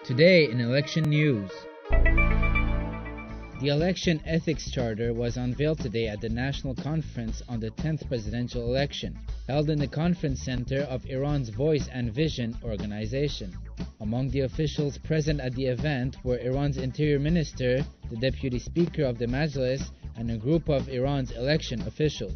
Today in election news. The Election Ethics Charter was unveiled today at the National Conference on the 10th presidential election, held in the Conference Center of Iran's Voice and Vision organization. Among the officials present at the event were Iran's Interior Minister, the Deputy Speaker of the Majlis, and a group of Iran's election officials.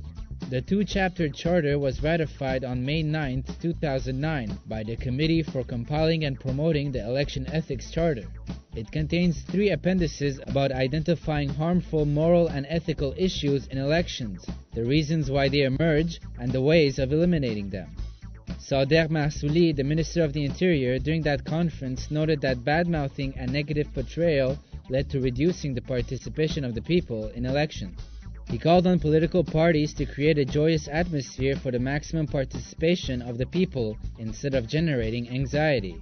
The two-chapter charter was ratified on May 9, 2009 by the Committee for Compiling and Promoting the Election Ethics Charter. It contains 3 appendices about identifying harmful moral and ethical issues in elections, the reasons why they emerge, and the ways of eliminating them. Sadeq Mahsouli, the Minister of the Interior, during that conference noted that bad-mouthing and negative portrayal led to reducing the participation of the people in elections. He called on political parties to create a joyous atmosphere for the maximum participation of the people instead of generating anxiety.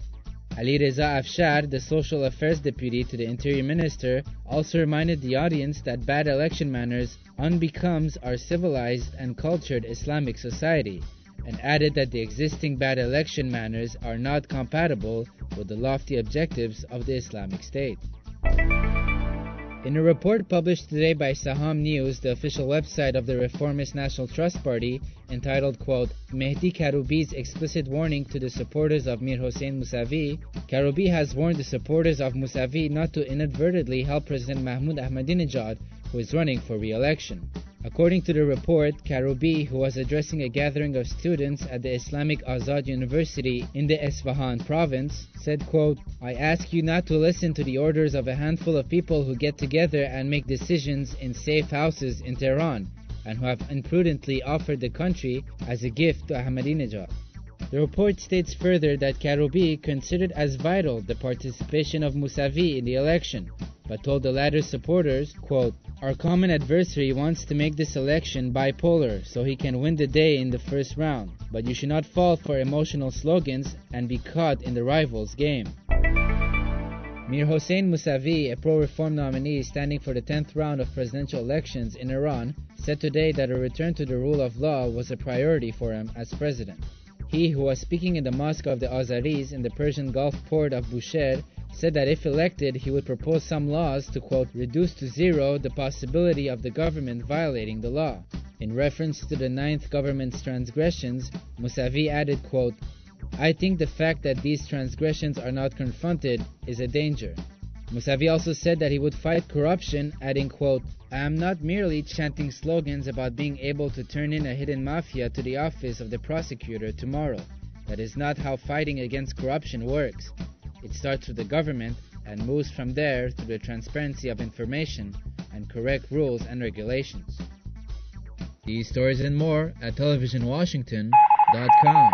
Ali Reza Afshar, the Social Affairs Deputy to the Interior Minister, also reminded the audience that bad election manners unbecomes our civilized and cultured Islamic society, and added that the existing bad election manners are not compatible with the lofty objectives of the Islamic State. In a report published today by Saham News, the official website of the Reformist National Trust Party, entitled, quote, Mehdi Karoubi's explicit warning to the supporters of Mir Hossein Mousavi, Karoubi has warned the supporters of Mousavi not to inadvertently help President Mahmoud Ahmadinejad, who is running for re-election. According to the report, Karoubi, who was addressing a gathering of students at the Islamic Azad University in the Esfahan province, said, quote, I ask you not to listen to the orders of a handful of people who get together and make decisions in safe houses in Tehran, and who have imprudently offered the country as a gift to Ahmadinejad. The report states further that Karoubi considered as vital the participation of Mousavi in the election, but told the latter's supporters, quote, our common adversary wants to make this election bipolar so he can win the day in the first round, but you should not fall for emotional slogans and be caught in the rival's game. Mir Hossein Mousavi, a pro-reform nominee standing for the 10th round of presidential elections in Iran, said today that a return to the rule of law was a priority for him as president. He, who was speaking in the mosque of the Azaris in the Persian Gulf port of Bushehr, said that if elected, he would propose some laws to, quote, reduce to zero the possibility of the government violating the law. In reference to the 9th government's transgressions, Mousavi added, quote, I think the fact that these transgressions are not confronted is a danger. Mousavi also said that he would fight corruption, adding, quote, I am not merely chanting slogans about being able to turn in a hidden mafia to the office of the prosecutor tomorrow. That is not how fighting against corruption works. It starts with the government and moves from there through the transparency of information and correct rules and regulations. These stories and more at televisionwashington.com.